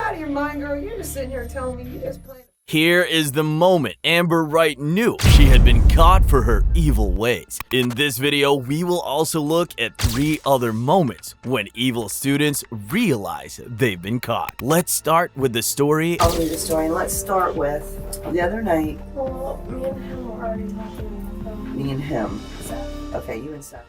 out of your mind, girl. You're just sitting here telling me you just playing. Here is the moment Amber Wright knew she had been caught for her evil ways. In this video, we will also look at 3 other moments when evil students realize they've been caught. Let's start with the story. I'll read the story, and let's start with the other night. Well, me and him were already talking. Me and him. Seth. Okay, you and Seth.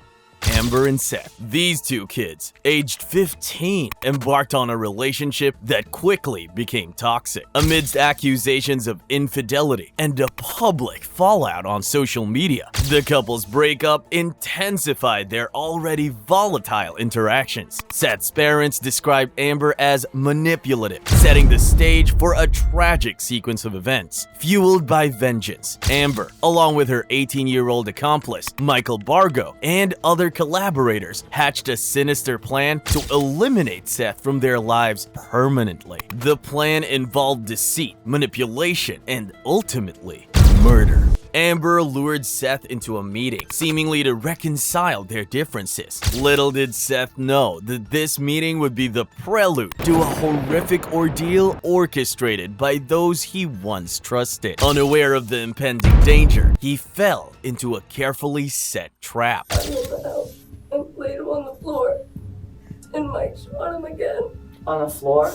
Amber and Seth. These 2 kids, aged 15, embarked on a relationship that quickly became toxic. Amidst accusations of infidelity and a public fallout on social media, the couple's breakup intensified their already volatile interactions. Seth's parents described Amber as manipulative, setting the stage for a tragic sequence of events. Fueled by vengeance, Amber, along with her 18-year-old accomplice, Michael Bargo, and other collaborators hatched a sinister plan to eliminate Seth from their lives permanently. The plan involved deceit, manipulation, and ultimately, murder. Amber lured Seth into a meeting, seemingly to reconcile their differences. Little did Seth know that this meeting would be the prelude to a horrific ordeal orchestrated by those he once trusted. Unaware of the impending danger, he fell into a carefully set trap. I rolled the house and laid him on the floor, and Mike shot him again. On the floor?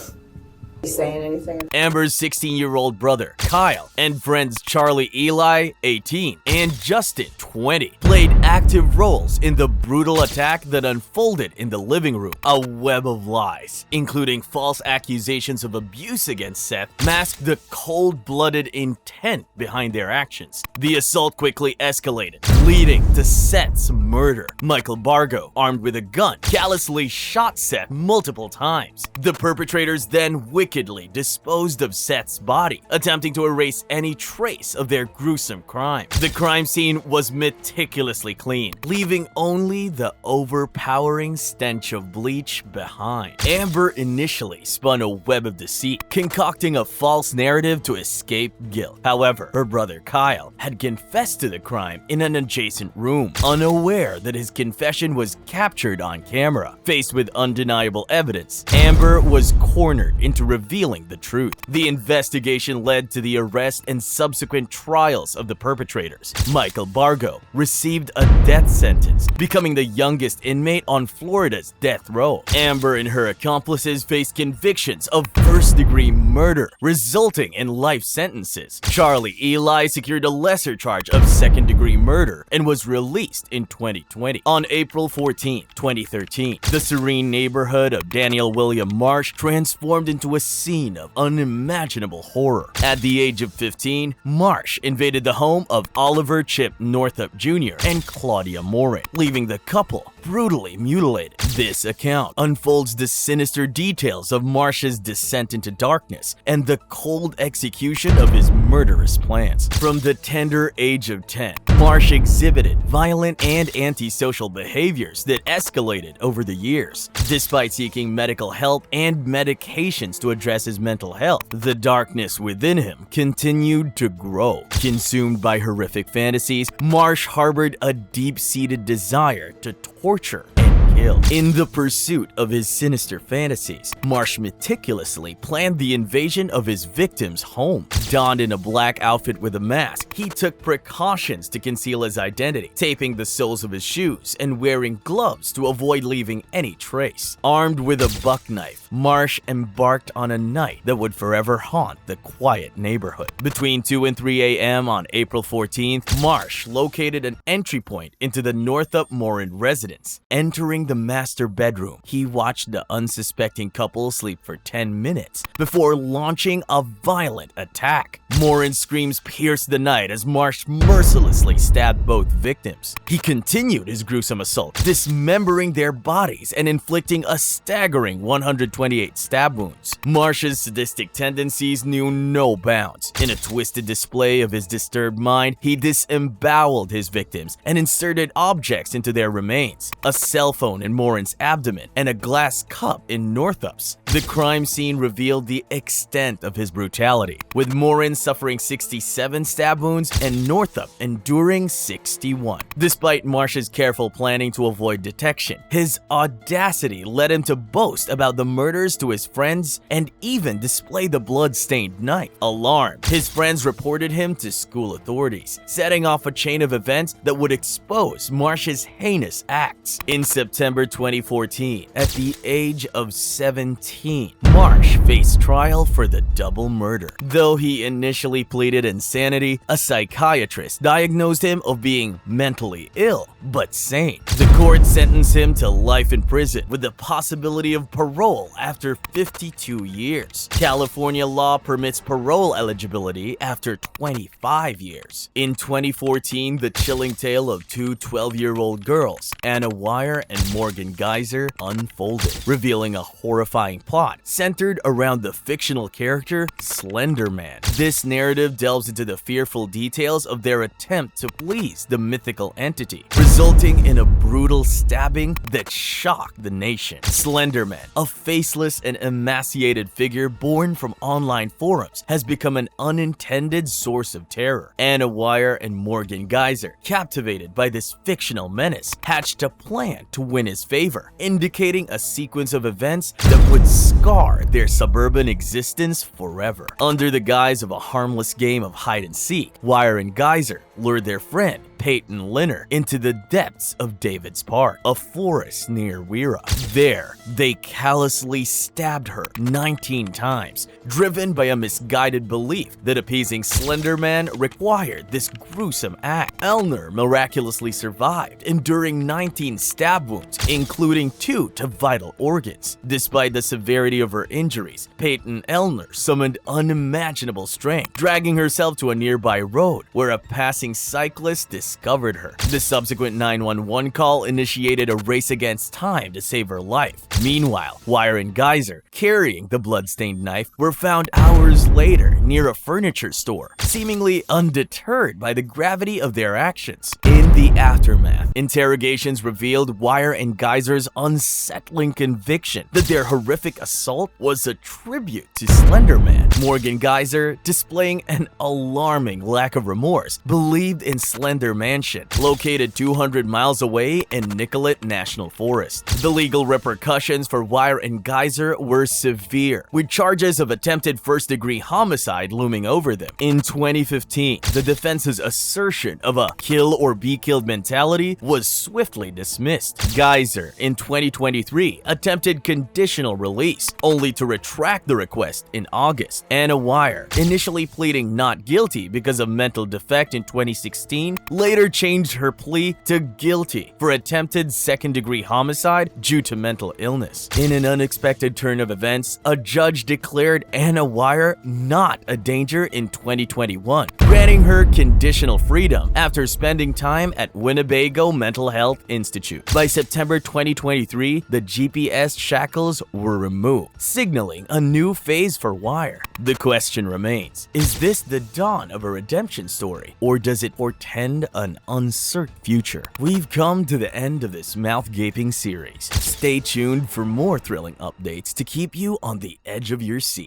You saying anything? Amber's 16-year-old brother, Kyle, and friends Charlie Eli, 18, and Justin, 20, played active roles in the brutal attack that unfolded in the living room. A web of lies, including false accusations of abuse against Seth, masked the cold-blooded intent behind their actions. The assault quickly escalated, leading to Seth's murder. Michael Bargo, armed with a gun, callously shot Seth multiple times. The perpetrators then wickedly disposed of Seth's body, attempting to erase any trace of their gruesome crime. The crime scene was meticulously cleaned, leaving only the overpowering stench of bleach behind. Amber initially spun a web of deceit, concocting a false narrative to escape guilt. However, her brother Kyle had confessed to the crime in an adjacent room, unaware that his confession was captured on camera. Faced with undeniable evidence, Amber was cornered into revealing the truth. The investigation led to the arrest and subsequent trials of the perpetrators. Michael Bargo received a death sentence, becoming the youngest inmate on Florida's death row. Amber and her accomplices faced convictions of first-degree murder, resulting in life sentences. Charlie Eli secured a lesser charge of second-degree murder and was released in 2020. On April 14, 2013, the serene neighborhood of Daniel William Marsh transformed into a scene of unimaginable horror. At the age of 15, Marsh invaded the home of Oliver Chip Northup Jr. and Claudia Morin, leaving the couple brutally mutilated. This account unfolds the sinister details of Marsh's descent into darkness and the cold execution of his murderous plans. From the tender age of 10, Marsh exhibited violent and antisocial behaviors that escalated over the years. Despite seeking medical help and medications to address his mental health, the darkness within him continued to grow. Consumed by horrific fantasies, Marsh harbored a deep-seated desire to torture and kill. In the pursuit of his sinister fantasies, Marsh meticulously planned the invasion of his victim's home. Donned in a black outfit with a mask, he took precautions to conceal his identity, taping the soles of his shoes and wearing gloves to avoid leaving any trace. Armed with a buck knife, Marsh embarked on a night that would forever haunt the quiet neighborhood. Between 2 and 3 a.m. on April 14th, Marsh located an entry point into the Northup Morin residence. Entering the master bedroom, he watched the unsuspecting couple sleep for 10 minutes before launching a violent attack. Morin's screams pierced the night as Marsh mercilessly stabbed both victims. He continued his gruesome assault, dismembering their bodies and inflicting a staggering 128 stab wounds. Marsh's sadistic tendencies knew no bounds. In a twisted display of his disturbed mind, he disemboweled his victims and inserted objects into their remains: a cell phone in Morin's abdomen and a glass cup in Northup's. The crime scene revealed the extent of his brutality, with Morin suffering 67 stab wounds, and Northup enduring 61. Despite Marsh's careful planning to avoid detection, his audacity led him to boast about the murders to his friends and even display the blood-stained knife. Alarmed, his friends reported him to school authorities, setting off a chain of events that would expose Marsh's heinous acts. In September 2014, at the age of 17, Marsh faced trial for the double murder. Though he initially pleaded insanity, a psychiatrist diagnosed him of being mentally ill but sane. The court sentenced him to life in prison with the possibility of parole after 52 years. California law permits parole eligibility after 25 years. In 2014, the chilling tale of two 12-year-old girls, Anna Wire and Morgan Geyser, unfolded, revealing a horrifying plot centered around the fictional character Slender Man. This narrative delves into the fearful details of their attempt to please the mythical entity, resulting in a brutal stabbing that shocked the nation. Slender Man, a faceless and emaciated figure born from online forums, has become an unintended source of terror. Anna Wire and Morgan Geyser, captivated by this fictional menace, hatched a plan to win his favor, indicating a sequence of events that would scar their suburban existence forever. Under the guise of a harmless game of hide-and-seek, Wire and Geyser lured their friend, Peyton Linner, into the depths of David's Park, a forest near Wira. There, they callously stabbed her 19 times, driven by a misguided belief that appeasing Slender Man required this gruesome act. Elner miraculously survived, enduring 19 stab wounds, including 2 to vital organs. Despite the severity of her injuries, Peyton Elner summoned unimaginable strength, dragging herself to a nearby road where a passing cyclist discovered her. The subsequent 911 call initiated a race against time to save her life. Meanwhile, Wire and Geyser, carrying the bloodstained knife, were found hours later near a furniture store, seemingly undeterred by the gravity of their actions. In the aftermath, interrogations revealed Wire and Geyser's unsettling conviction that their horrific assault was a tribute to Slender Man. Morgan Geyser, displaying an alarming lack of remorse, believed in Slender Mansion, located 200 miles away in Nicollet National Forest. The legal repercussions for Wire and Geyser were severe, with charges of attempted first-degree homicide looming over them. In 2015, the defense's assertion of a kill-or-be-killed mentality was swiftly dismissed. Geyser, in 2023, attempted conditional release, only to retract the request in August. Anna Wire, initially pleading not guilty because of mental defect in 2016, later changed her plea to guilty for attempted second-degree homicide due to mental illness. In an unexpected turn of events, a judge declared Anna Wire not a danger in 2021, granting her conditional freedom after spending time at Winnebago Mental Health Institute. By September 2023, the GPS shackles were removed, signaling a new phase for Wire. The question remains, is this the dawn of a redemption story, or does it portend an uncertain future? We've come to the end of this mouth-gaping series. Stay tuned for more thrilling updates to keep you on the edge of your seat.